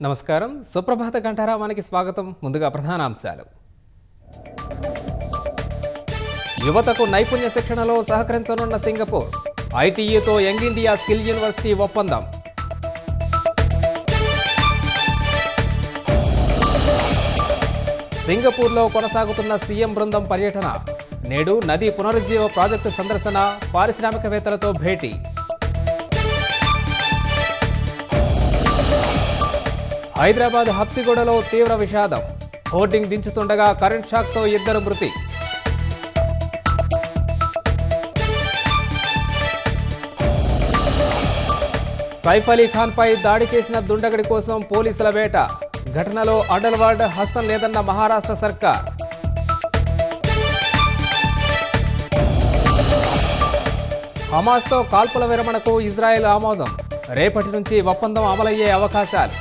నమస్కారం. సుప్రభాత గంటారామానికి స్వాగతం. ముందుగా ప్రధానాంశాలు. యువతకు నైపుణ్య శిక్షణలో సహకరించనున్న సింగపూర్. ఐటీఈతో యంగ్ ఇండియా స్కిల్ యూనివర్సిటీ ఒప్పందం. సింగపూర్లో కొనసాగుతున్న సీఎం బృందం పర్యటన. నేడు నదీ పునరుజ్జీవ ప్రాజెక్టు సందర్శన, పారిశ్రామికవేత్తలతో భేటీ. హైదరాబాద్ హబ్సిగూడలో తీవ్ర విషాదం. హోర్డింగ్ దించుతుండగా కరెంట్ షాక్తో 2 మృతి. సైఫ్ అలీ ఖాన్పై దాడి చేసిన దుండగడి కోసం పోలీసుల వేట. ఘటనలో అండర్వర్ల్డ్ హస్తం లేదన్న మహారాష్ట్ర సర్కార్. హమాస్తో కాల్పుల విరమణకు ఇజ్రాయెల్ ఆమోదం. రేపటి నుంచి ఒప్పందం అమలయ్యే అవకాశాలు.